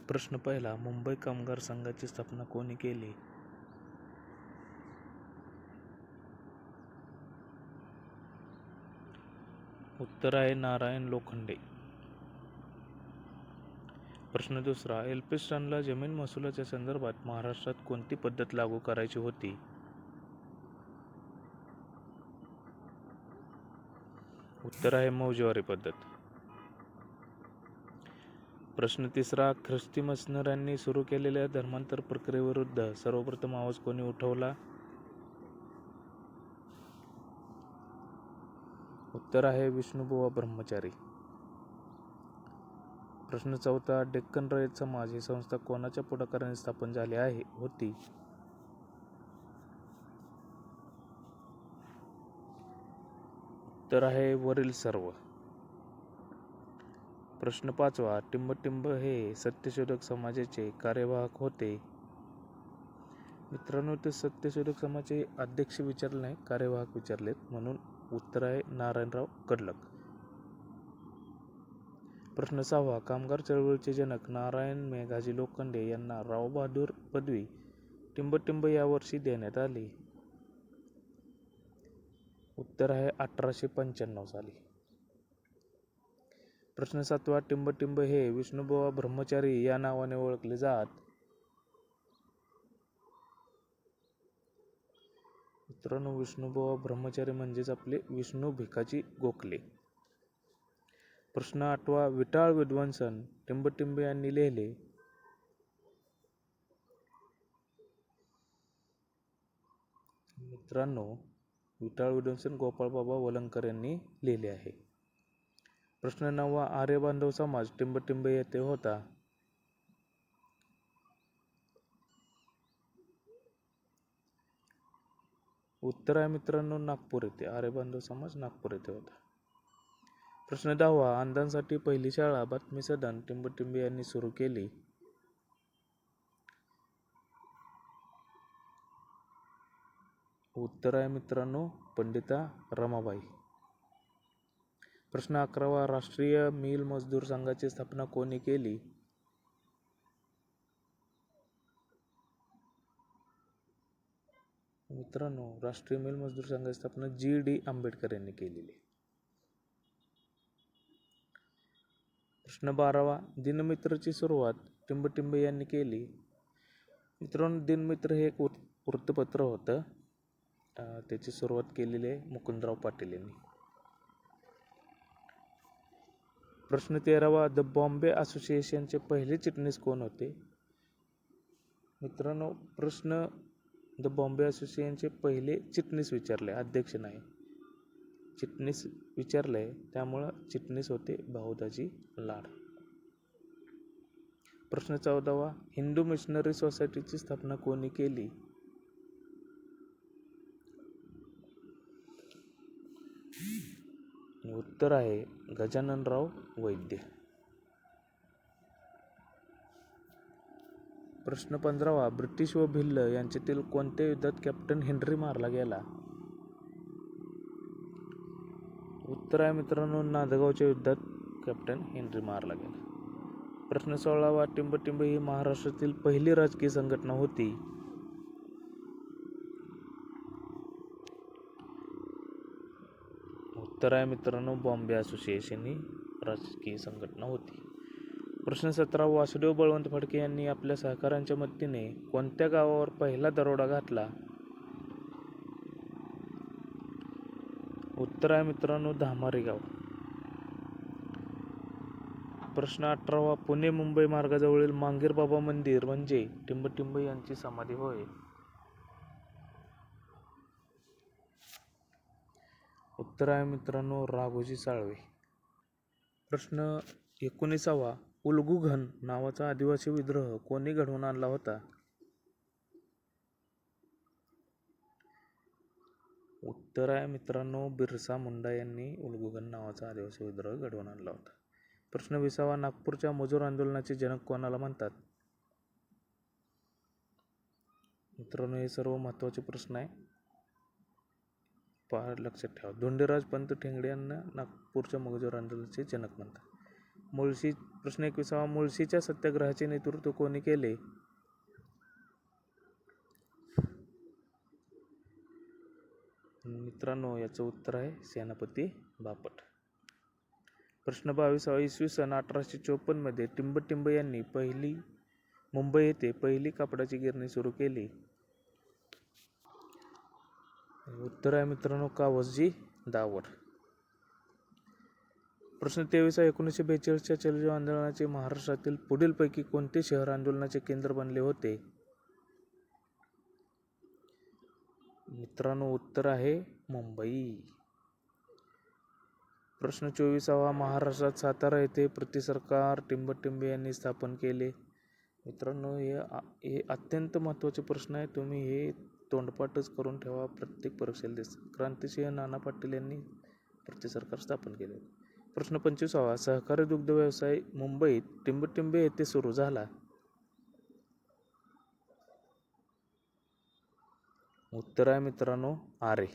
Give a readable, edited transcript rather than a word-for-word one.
प्रश्न पहिला. मुंबई कामगार संघाची स्थापना कोणी केली? उत्तर आहे नारायण लोखंडे. प्रश्न दुसरा. एल्फिन्स्टनला जमीन महसुलाच्या संदर्भात महाराष्ट्रात कोणती पद्धत लागू करायची होती? उत्तर आहे मौजेवारी पद्धत. प्रश्न तिसरा. ख्रिस्ती मिशनऱ्यांनी सुरू केलेल्या धर्मांतर प्रक्रियेविरुद्ध सर्वप्रथम आवाज कोणी उठवला? उत्तर आहे विष्णुबुवा ब्रह्मचारी. प्रश्न चौथा. डेक्कन रयत समाज ही संस्था कोणाच्या पुढाकाराने स्थापन झाली होती? उत्तर आहे वरील सर्व. प्रश्न पाचवा. टिंबटिंब हे सत्यशोधक समाजाचे कार्यवाहक होते. मित्रांनो, ते सत्यशोधक समाजाचे अध्यक्ष विचारले नाही, कार्यवाहक विचारलेत, म्हणून उत्तर आहे नारायणराव कडलक. प्रश्न सहावा. कामगार चळवळीचे जनक नारायण मेघाजी लोखंडे यांना राव बहादूर पदवी टिंबटिंब या वर्षी देण्यात आली? उत्तर आहे 1895 साली. प्रश्न सातवा. टिंबटिंब हे विष्णुबुवा ब्रह्मचारी या नावाने ओळखले जात? मित्रांनो, विष्णुबुवा ब्रह्मचारी म्हणजेच आपले विष्णू भिकाजी गोखले. प्रश्न आठवा. विटाळ विध्वंसन टिंबटिंब यांनी लिहिले? मित्रांनो, विटाळ विध्वंसन गोपाळबाबा वलंगकर यांनी लिहिले आहे. प्रश्न नववा. आर्य बांधव समाज टिंबटिंब येथे होता? उत्तर आहे मित्रांनो नागपूर येथे. आर्य बांधव समाज नागपूर येथे होता. प्रश्न दहावा. अंधांसाठी पहिली शाळा बातमी सदन टिंबटिंब यांनी सुरू केली? उत्तर आहे मित्रांनो पंडिता रमाबाई. प्रश्न अकरावा. राष्ट्रीय मिल मजदूर संघाची स्थापना कोणी केली? मित्रांनो, राष्ट्रीय मिल मजदूर संघाची स्थापना G.D. आंबेडकर यांनी केलेली. प्रश्न 12वा. दिनमित्रची सुरुवात टिंबटिंब यांनी केली? मित्रांनो, दिनमित्र हे एक वृत्तपत्र होतं. त्याची सुरुवात केलेली आहे मुकुंदराव पाटील यांनी. प्रश्न 13वा. द बॉम्बे असोसिएशनचे पहिले चिटणीस कोण होते? मित्रांनो, प्रश्न द बॉम्बे असोसिएशनचे पहिले चिटणीस विचारले, अध्यक्ष नाही. चिटणीस विचारले, त्यामुळं चिटणीस होते भाऊदाजी लाड. प्रश्न 14वा. हिंदू मिशनरी सोसायटीची स्थापना कोणी केली? उत्तर आहे गजाननराव वैद्य. प्रश्न 15वा. ब्रिटिश व भिल्ल यांच्यातील कोणत्या युद्धात कॅप्टन हेन्री मारला गेला? उत्तर आहे मित्रांनो नांदगावच्या युद्धात कॅप्टन हेन्री मारला गेला. प्रश्न 16वा. टिंबटिंब ही महाराष्ट्रातील पहिली राजकीय संघटना होती? उत्तर आहे मित्रांनो बॉम्बे असोसिएशन ही राजकीय संघटना होती. प्रश्न 17. वासुदेव बळवंत फडके यांनी आपल्या सहकाऱ्यांच्या मदतीने कोणत्या गावावर पहिला दरोडा घातला? उत्तर आहे मित्रांनो धामारी गाव. प्रश्न 18. पुणे मुंबई मार्गाजवळील मांगीर बाबा मंदिर म्हणजे टिंबटिंब यांची समाधी होय? उत्तर आहे मित्रांनो राघोजी साळवे. प्रश्न 19. उलगुघन नावाचा आदिवासी विद्रोह कोणी घडवून आणला होता? उत्तर आहे मित्रांनो बिरसा मुंडा यांनी उलगुघन नावाचा आदिवासी विद्रोह घडवून आणला होता. प्रश्न 20. नागपूरच्या मजूर आंदोलनाचे जनक कोणाला म्हणतात? मित्रांनो हे सर्व महत्त्वाचे प्रश्न आहे, लक्षात ठेवा. धोंडीराज पंत ठेंगडे यांना नागपूरच्या मजूर आंदोलनाचे जनक म्हणतात. मुळशी प्रश्न 21वा, मुळशीच्या सत्याग्रहाचे नेतृत्व कोणी केले? मित्रांनो, याचं उत्तर आहे सेनापती बापट. प्रश्न 22वा, इसवी सन 1854 मध्ये टिंबटिंब यांनी मुंबई येथे पहिली कापडाची गिरणी सुरू केली. उत्तर आहे मित्रांनो कावसजी दावड. प्रश्न 23वा, 1942च्या चलो आंदोलनाचे महाराष्ट्रातील पुढीलपैकी कोणते शहर आंदोलनाचे केंद्र बनले होते? मित्रांनो, उत्तर आहे मुंबई. प्रश्न 24वा, महाराष्ट्रात सातारा येथे प्रतिसरकार टिंबटिंब यांनी स्थापन केले. मित्रांनो, हे अत्यंत महत्त्वाचे प्रश्न आहे. तुम्ही हे तोंडपाठच करून ठेवा, प्रत्येक परीक्षेला दिसतं. क्रांतिसिंह नाना पाटील यांनी प्रतिसरकार स्थापन केले. प्रश्न 25वा, सहकारी दुग्ध व्यवसाय मुंबईत टिंबटिंब येथे सुरू झाला. उत्तर आहे मित्रांनो आरे.